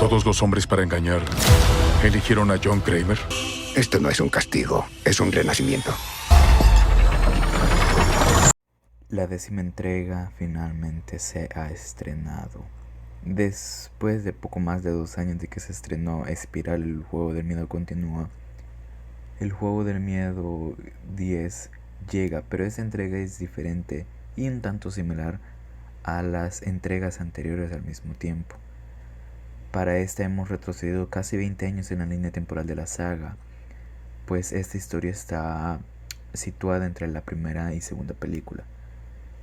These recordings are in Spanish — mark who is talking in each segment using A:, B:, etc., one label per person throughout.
A: Todos los hombres para engañar eligieron a John Kramer.
B: Esto no es un castigo, es un renacimiento.
C: La 10ª entrega finalmente se ha estrenado. Después de poco más de 2 años de que se estrenó Espiral, el juego del miedo continúa. El juego del miedo 10 llega, pero esta entrega es diferente y un tanto similar a las entregas anteriores al mismo tiempo. Para esta hemos retrocedido casi 20 años en la línea temporal de la saga, pues esta historia está situada entre la primera y segunda película.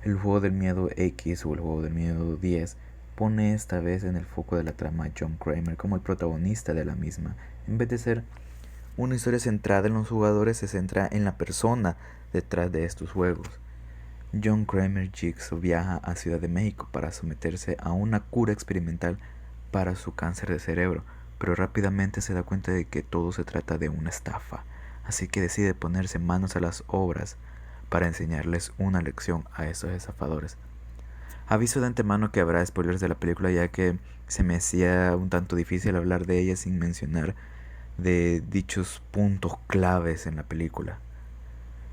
C: El juego del miedo X o el juego del miedo 10 pone esta vez en el foco de la trama a John Kramer como el protagonista de la misma. En vez de ser una historia centrada en los jugadores, se centra en la persona detrás de estos juegos. John Kramer Jigsaw viaja a Ciudad de México para someterse a una cura experimental para su cáncer de cerebro, pero rápidamente se da cuenta de que todo se trata de una estafa, así que decide ponerse manos a las obras para enseñarles una lección a esos estafadores. Aviso de antemano que habrá spoilers de la película, ya que se me hacía un tanto difícil hablar de ella sin mencionar de dichos puntos claves en la película.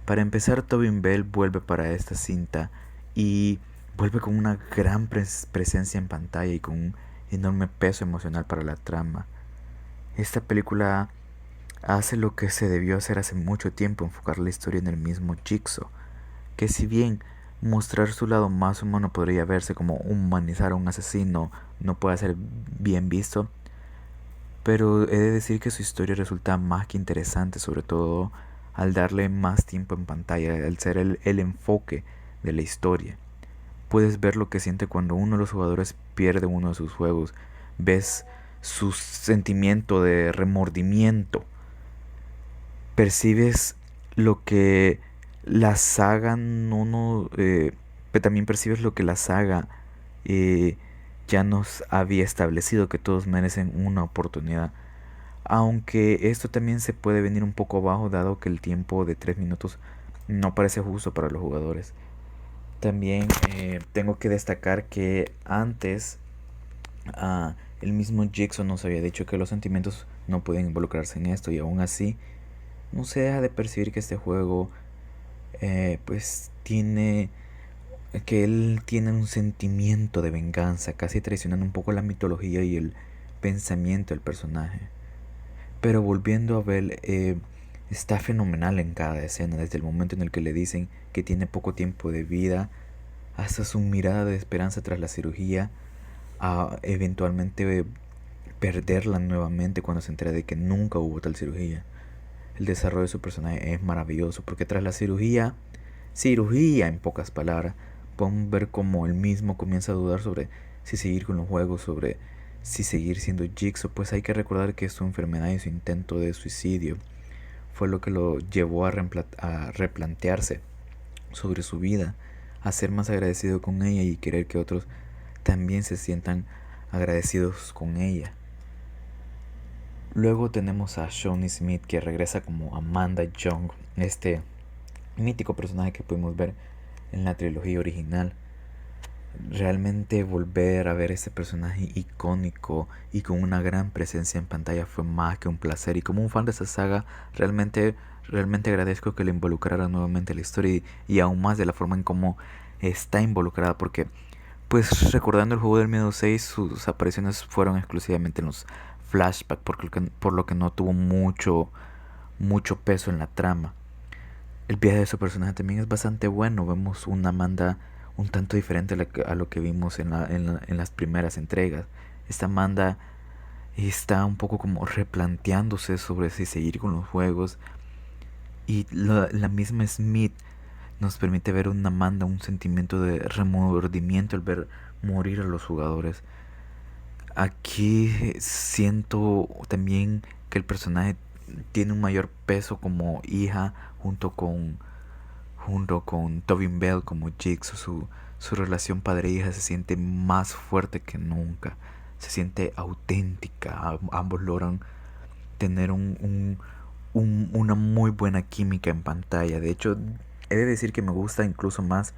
C: Para empezar, Tobin Bell vuelve para esta cinta y vuelve con una gran presencia en pantalla y con un enorme peso emocional para la trama. Esta película hace lo que se debió hacer hace mucho tiempo, enfocar la historia en el mismo Jigsaw, que si bien mostrar su lado más humano podría verse como humanizar a un asesino, no puede ser bien visto, pero he de decir que su historia resulta más que interesante, sobre todo al darle más tiempo en pantalla, al ser el enfoque de la historia. Puedes ver lo que siente cuando uno de los jugadores pierde uno de sus juegos, ves su sentimiento de remordimiento, percibes lo que la saga pero también percibes lo que la saga ya nos había establecido, que todos merecen una oportunidad. Aunque esto también se puede venir un poco abajo, dado que el tiempo de 3 minutos no parece justo para los jugadores. También tengo que destacar que antes el mismo Jigsaw nos había dicho que los sentimientos no pueden involucrarse en esto, y aún así no se deja de percibir que este juego pues él tiene un sentimiento de venganza, casi traicionando un poco la mitología y el pensamiento del personaje. Pero volviendo a ver, está fenomenal en cada escena, desde el momento en el que le dicen que tiene poco tiempo de vida, hasta su mirada de esperanza tras la cirugía, a eventualmente perderla nuevamente cuando se entera de que nunca hubo tal cirugía. El desarrollo de su personaje es maravilloso, porque tras la cirugía en pocas palabras, podemos ver cómo él mismo comienza a dudar sobre si seguir con los juegos, sobre si seguir siendo Jigsaw. Pues hay que recordar que su enfermedad y su intento de suicidio fue lo que lo llevó a replantearse sobre su vida, a ser más agradecido con ella y querer que otros también se sientan agradecidos con ella. Luego tenemos a Shawnee Smith, que regresa como Amanda Young, este mítico personaje que pudimos ver en la trilogía original. Realmente volver a ver este personaje icónico y con una gran presencia en pantalla fue más que un placer, y como un fan de esta saga realmente agradezco que le involucrara nuevamente la historia, y aún más de la forma en cómo está involucrada, porque pues recordando el juego del miedo 6, sus apariciones fueron exclusivamente en los flashbacks, por lo que no tuvo mucho peso en la trama. El viaje de su personaje también es bastante bueno. Vemos una Amanda un tanto diferente a lo que vimos en las primeras entregas. Esta Amanda está un poco como replanteándose sobre si seguir con los juegos, y la misma Smith nos permite ver una Amanda, un sentimiento de remordimiento al ver morir a los jugadores. Aquí siento también que el personaje tiene un mayor peso como hija, junto con Tobin Bell como Jigsaw. Su relación padre-hija se siente más fuerte que nunca, se siente auténtica. Ambos logran tener una muy buena química en pantalla. De hecho, he de decir que me gusta incluso más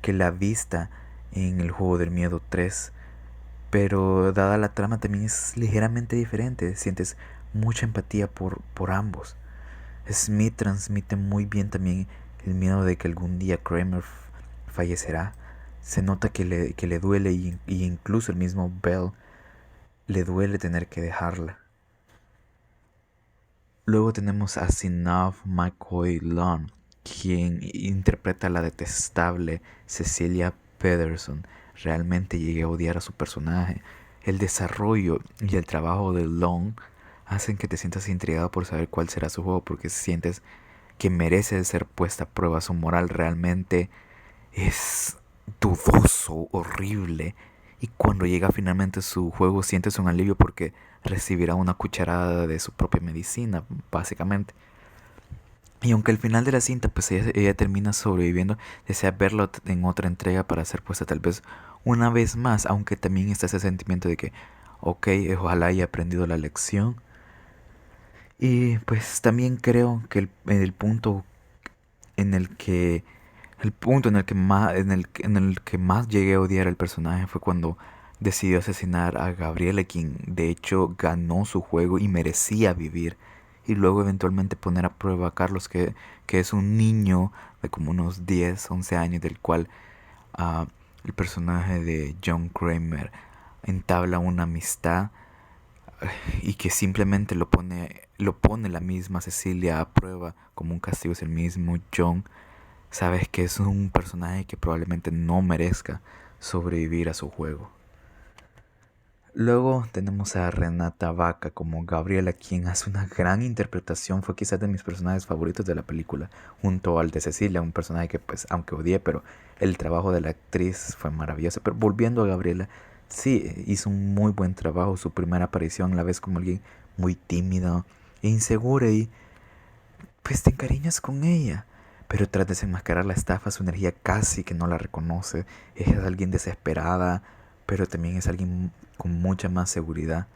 C: que la vista en el juego del miedo 3. Pero dada la trama también es ligeramente diferente, sientes mucha empatía por ambos. Smith transmite muy bien también el miedo de que algún día Kramer fallecerá. Se nota que le duele y incluso el mismo Bell le duele tener que dejarla. Luego tenemos a Sinav McCoy Long, quien interpreta a la detestable Cecilia Pederson. Realmente llegué a odiar a su personaje. El desarrollo y el trabajo de Long hacen que te sientas intrigado por saber cuál será su juego, porque sientes que merece ser puesta a prueba. Su moral realmente es dudoso, horrible. Y cuando llega finalmente su juego sientes un alivio porque recibirá una cucharada de su propia medicina, básicamente. Y aunque al final de la cinta pues ella termina sobreviviendo, desea verlo en otra entrega para ser puesta tal vez una vez más, aunque también está ese sentimiento de que, ok, ojalá haya aprendido la lección. Y pues también creo que el punto en el que en el que más llegué a odiar al personaje fue cuando decidió asesinar a Gabriele, quien de hecho ganó su juego y merecía vivir, y luego eventualmente poner a prueba a Carlos, que es un niño de como unos 10 11 años, del cual ah, el personaje de John Kramer entabla una amistad, y que simplemente lo pone la misma Cecilia a prueba como un castigo. Es el mismo John. Sabes que es un personaje que probablemente no merezca sobrevivir a su juego. Luego tenemos a Renata Vaca como Gabriela, quien hace una gran interpretación. Fue quizás de mis personajes favoritos de la película, junto al de Cecilia, un personaje que pues aunque odié, pero el trabajo de la actriz fue maravilloso. Pero volviendo a Gabriela, sí, hizo un muy buen trabajo. Su primera aparición la ves como alguien muy tímido e insegura, y pues te encariñas con ella. Pero tras desenmascarar la estafa, su energía casi que no la reconoce. Es alguien desesperada, pero también es alguien con mucha más seguridad.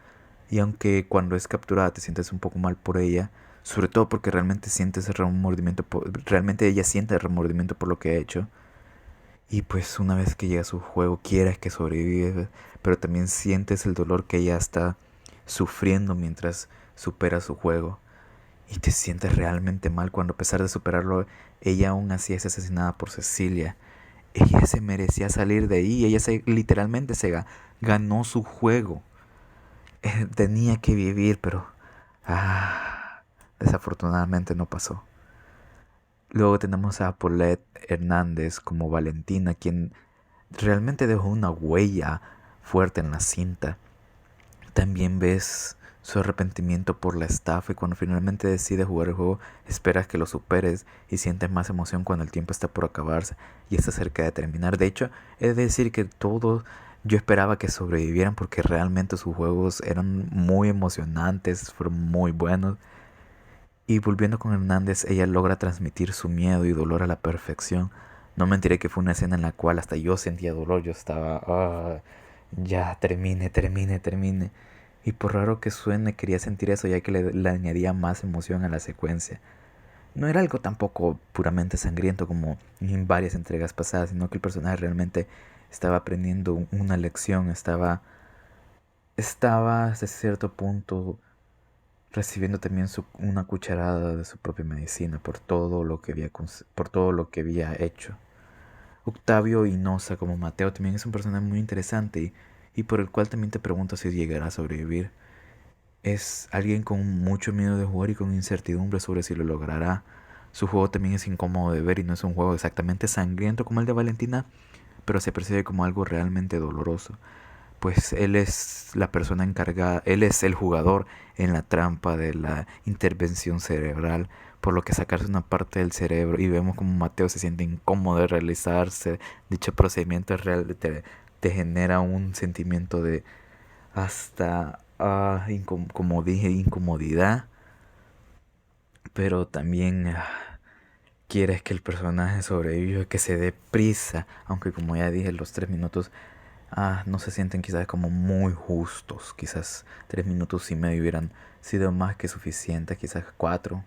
C: Y aunque cuando es capturada te sientes un poco mal por ella, sobre todo porque realmente sientes remordimiento, realmente ella siente el remordimiento por lo que ha hecho. Y pues una vez que llega a su juego, quieres que sobrevive, pero también sientes el dolor que ella está sufriendo mientras supera su juego. Y te sientes realmente mal cuando, a pesar de superarlo, ella aún así es asesinada por Cecilia. Ella se merecía salir de ahí. Ella literalmente ganó su juego. Tenía que vivir, pero desafortunadamente no pasó. Luego tenemos a Paulette Hernández como Valentina, quien realmente dejó una huella fuerte en la cinta. También ves su arrepentimiento por la estafa, y cuando finalmente decide jugar el juego, esperas que lo superes y sientes más emoción cuando el tiempo está por acabarse y está cerca de terminar. De hecho, he de decir que todos yo esperaba que sobrevivieran porque realmente sus juegos eran muy emocionantes, fueron muy buenos. Y volviendo con Hernández, ella logra transmitir su miedo y dolor a la perfección. No mentiré que fue una escena en la cual hasta yo sentía dolor. Yo estaba, ya, termine, termine, termine. Y por raro que suene, quería sentir eso, ya que le añadía más emoción a la secuencia. No era algo tampoco puramente sangriento como en varias entregas pasadas, sino que el personaje realmente estaba aprendiendo una lección, estaba hasta cierto punto recibiendo también una cucharada de su propia medicina por todo lo que por todo lo que había hecho. Octavio Hinoza como Mateo también es un personaje muy interesante, y por el cual también te pregunto si llegará a sobrevivir. Es alguien con mucho miedo de jugar y con incertidumbre sobre si lo logrará. Su juego también es incómodo de ver y no es un juego exactamente sangriento como el de Valentina, pero se percibe como algo realmente doloroso, pues él es la persona encargada, él es el jugador en la trampa de la intervención cerebral, por lo que sacarse una parte del cerebro, y vemos como Mateo se siente incómodo de realizarse dicho procedimiento real, te genera un sentimiento de hasta, como dije, incomodidad, pero también quieres que el personaje sobreviva, que se dé prisa, aunque como ya dije, los 3 minutos no se sienten quizás como muy justos. Quizás 3 minutos y medio hubieran sido más que suficientes, quizás 4.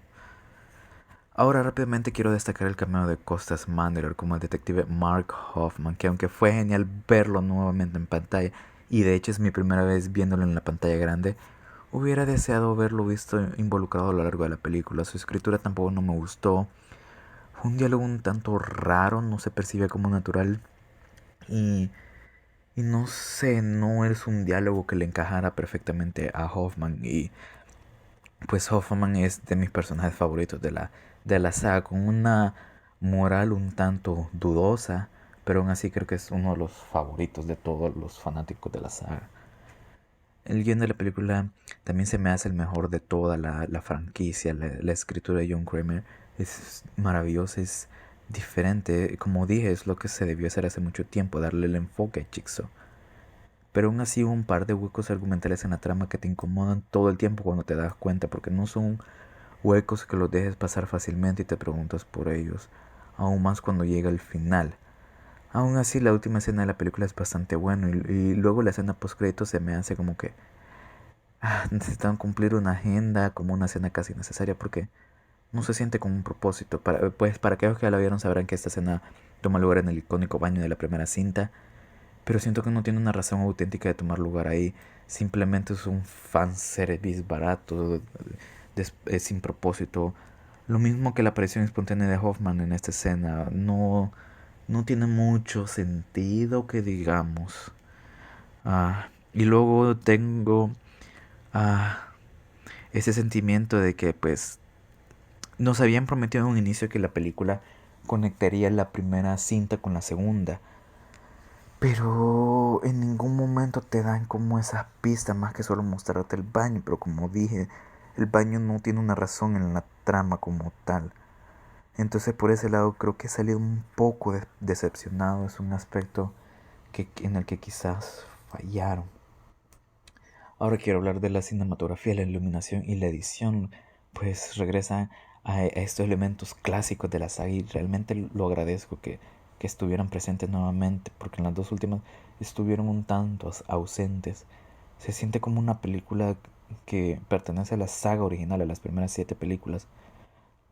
C: Ahora rápidamente quiero destacar el cameo de Costas Mandler como el detective Mark Hoffman, que aunque fue genial verlo nuevamente en pantalla, y de hecho es mi primera vez viéndolo en la pantalla grande, hubiera deseado verlo visto involucrado a lo largo de la película. Su escritura tampoco no me gustó. Fue un diálogo un tanto raro, no se percibe como natural y, y no sé, no es un diálogo que le encajara perfectamente a Hoffman. Y pues Hoffman es de mis personajes favoritos de la saga, con una moral un tanto dudosa, pero aún así creo que es uno de los favoritos de todos los fanáticos de la saga. El guion de la película también se me hace el mejor de toda la franquicia. La escritura de John Kramer es maravillosa, es diferente. Como dije, es lo que se debió hacer hace mucho tiempo, darle el enfoque a Jigsaw. Pero aún así hubo un par de huecos argumentales en la trama que te incomodan todo el tiempo cuando te das cuenta, porque no son huecos que los dejes pasar fácilmente y te preguntas por ellos, aún más cuando llega el final. Aún así, la última escena de la película es bastante buena y luego la escena post crédito se me hace como que necesitan cumplir una agenda, como una escena casi necesaria porque no se siente como un propósito. Pues para aquellos que ya la vieron sabrán que esta escena toma lugar en el icónico baño de la primera cinta, pero siento que no tiene una razón auténtica de tomar lugar ahí. Simplemente es un fanservice barato, sin propósito. Lo mismo que la aparición espontánea de Hoffman en esta escena. No tiene mucho sentido que digamos. Y luego tengo ah, ese sentimiento de que pues nos habían prometido en un inicio que la película conectaría la primera cinta con la segunda. Pero en ningún momento te dan como esas pistas más que solo mostrarte el baño. Pero como dije, el baño no tiene una razón en la trama como tal. Entonces por ese lado creo que he salido un poco decepcionado. Es un aspecto en el que quizás fallaron. Ahora quiero hablar de la cinematografía, la iluminación y la edición. Pues regresan a estos elementos clásicos de la saga y realmente lo agradezco que estuvieran presentes nuevamente, porque en las dos últimas estuvieron un tanto ausentes. Se siente como una película que pertenece a la saga original, a las primeras 7 películas.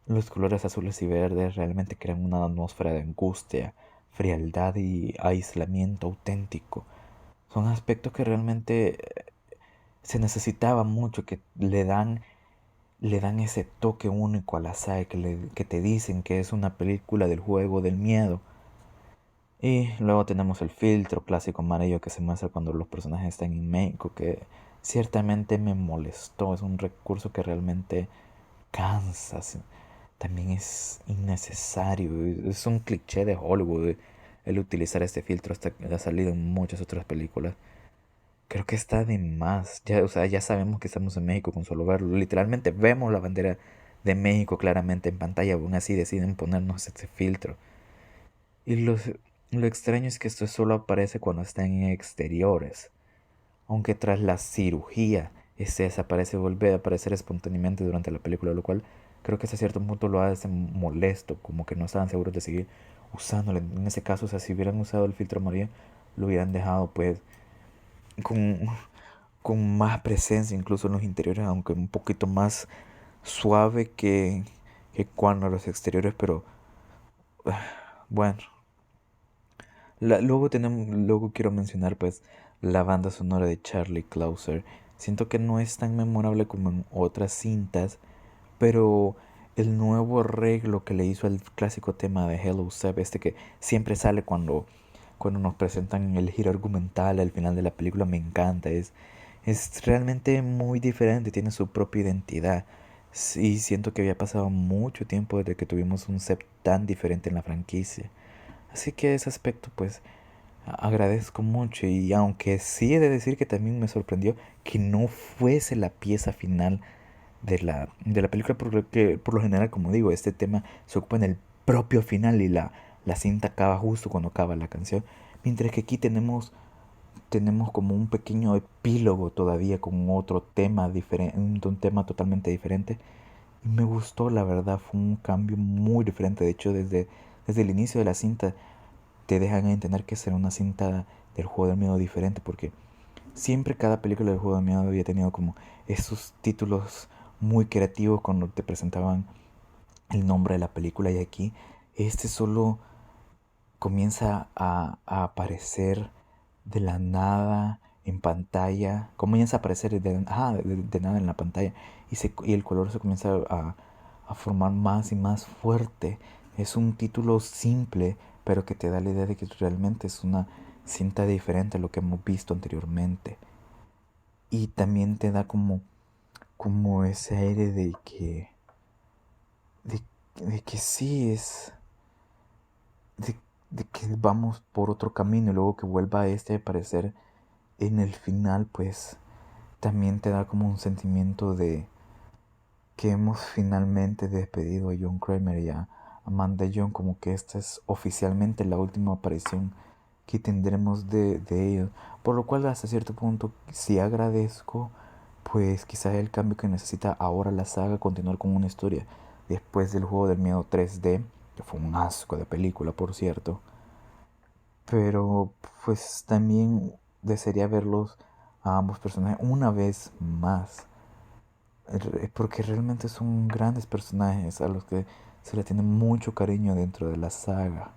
C: Los colores azules y verdes realmente crean una atmósfera de angustia, frialdad y aislamiento auténtico. Son aspectos que realmente se necesitaba mucho, que le dan ese toque único a la saga, que te dicen que es una película del juego del miedo. Y luego tenemos el filtro clásico amarillo que se muestra cuando los personajes están en México, que ciertamente me molestó. Es un recurso que realmente cansa. También es innecesario. Es un cliché de Hollywood el utilizar este filtro hasta que ha salido en muchas otras películas. Creo que está de más. Ya, o sea, ya sabemos que estamos en México con solo verlo. Literalmente vemos la bandera de México claramente en pantalla. Aún así deciden ponernos este filtro. Y lo extraño es que esto solo aparece cuando están en exteriores. Aunque tras la cirugía, este desaparece y vuelve a aparecer espontáneamente durante la película, lo cual creo que hasta cierto punto lo hace molesto, como que no estaban seguros de seguir usándolo. En ese caso, o sea, si hubieran usado el filtro amarillo, lo hubieran dejado pues con, con más presencia incluso en los interiores, aunque un poquito más suave que cuando los exteriores, pero bueno. Luego quiero mencionar pues la banda sonora de Charlie Clouser. Siento que no es tan memorable como en otras cintas, pero el nuevo arreglo que le hizo al clásico tema de Hello Seb, este que siempre sale cuando nos presentan el giro argumental al final de la película, me encanta. Es realmente muy diferente, tiene su propia identidad. Sí, siento que había pasado mucho tiempo desde que tuvimos un Seb tan diferente en la franquicia. Así que ese aspecto pues agradezco mucho, y aunque sí he de decir que también me sorprendió que no fuese la pieza final de la película, porque por lo general, como digo, este tema se ocupa en el propio final y la cinta acaba justo cuando acaba la canción, mientras que aquí tenemos como un pequeño epílogo todavía con otro tema diferente, un tema totalmente diferente. Y me gustó, la verdad, fue un cambio muy diferente. De hecho, desde el inicio de la cinta te dejan a entender que será una cinta del juego del miedo diferente, porque siempre cada película del juego del miedo había tenido como esos títulos muy creativos cuando te presentaban el nombre de la película, y aquí este solo comienza a aparecer de la nada en pantalla, comienza a aparecer de nada en la pantalla y el color se comienza a formar más y más fuerte. Es un título simple, pero que te da la idea de que realmente es una cinta diferente a lo que hemos visto anteriormente. Y también te da como ese aire de, de que sí es, de, de que vamos por otro camino y luego que vuelva a aparecer en el final, pues también te da como un sentimiento de que hemos finalmente despedido a John Kramer y a Amanda Young, como que esta es oficialmente la última aparición que tendremos de ellos, por lo cual hasta cierto punto sí agradezco, pues quizás el cambio que necesita ahora la saga, continuar con una historia después del juego del miedo 3D, que fue un asco de película por cierto, pero pues también desearía verlos a ambos personajes una vez más, porque realmente son grandes personajes a los que se le tiene mucho cariño dentro de la saga.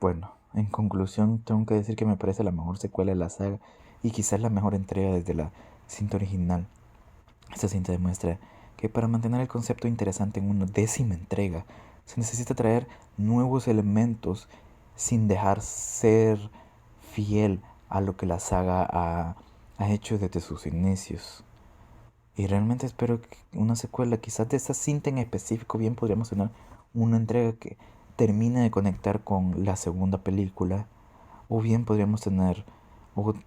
C: Bueno, en conclusión tengo que decir que me parece la mejor secuela de la saga y quizás la mejor entrega desde la cinta original. Esta cinta demuestra que para mantener el concepto interesante en una 10ª entrega se necesita traer nuevos elementos sin dejar ser fiel a lo que la saga ha hecho desde sus inicios. Y realmente espero que una secuela, quizás de esa cinta en específico, bien podríamos tener una entrega que termine de conectar con la segunda película. O bien podríamos tener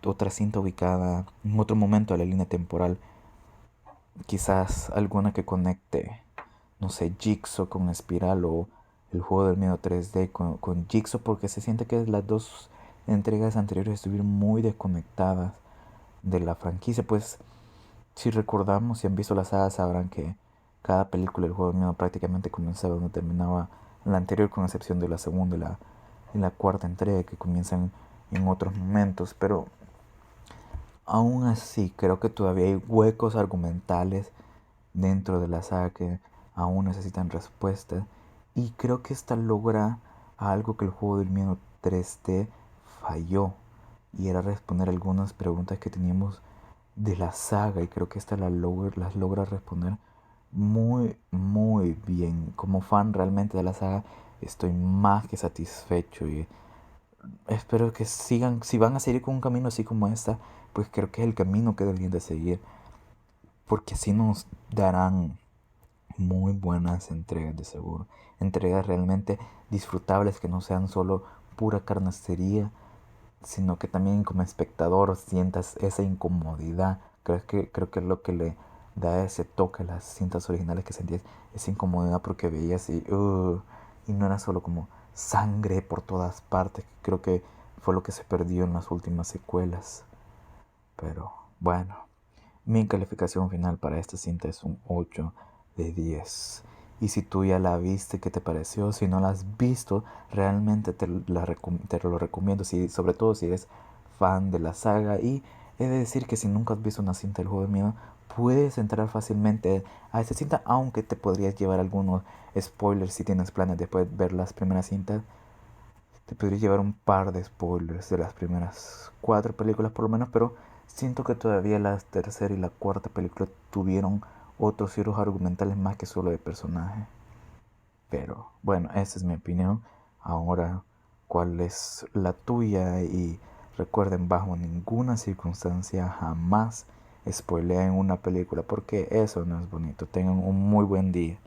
C: otra cinta ubicada en otro momento de la línea temporal. Quizás alguna que conecte, no sé, Jigsaw con Espiral o el juego del miedo 3D con Jigsaw, porque se siente que las dos entregas anteriores estuvieron muy desconectadas de la franquicia. Pues si recordamos, si han visto la saga, sabrán que cada película del juego de miedo prácticamente comenzaba donde terminaba la anterior, con excepción de la segunda y la cuarta entrega, que comienzan en otros momentos. Pero aún así, creo que todavía hay huecos argumentales dentro de la saga que aún necesitan respuesta. Y creo que esta logra algo que el juego del miedo 3D falló. Y era responder algunas preguntas que teníamos de la saga. Y creo que esta las logra responder muy, muy bien. Como fan realmente de la saga, estoy más que satisfecho. Y espero que sigan, si van a seguir con un camino así como esta, pues creo que es el camino que deberían de seguir. Porque así nos darán muy buenas entregas de seguro. Entregas realmente disfrutables, que no sean solo pura carnicería, sino que también como espectador sientas esa incomodidad. Creo que es lo que le da ese toque a las cintas originales, que sentías esa incomodidad porque veías y no era solo como sangre por todas partes. Creo que fue lo que se perdió en las últimas secuelas. Pero bueno, mi calificación final para esta cinta es un 8 de 10. Y si tú ya la viste, ¿qué te pareció? Si no la has visto, realmente te lo recomiendo, sobre todo si eres fan de la saga. Y he de decir que si nunca has visto una cinta del juego de miedo, puedes entrar fácilmente a esta cinta, aunque te podrías llevar algunos spoilers si tienes planes después de ver las primeras cintas. Te podría llevar un par de spoilers de las primeras 4 películas por lo menos, pero siento que todavía la tercera y la cuarta película tuvieron otros giros argumentales más que solo de personaje. Pero bueno, esa es mi opinión. Ahora, ¿cuál es la tuya? Y recuerden, bajo ninguna circunstancia jamás spoileen una película, porque eso no es bonito. Tengan un muy buen día.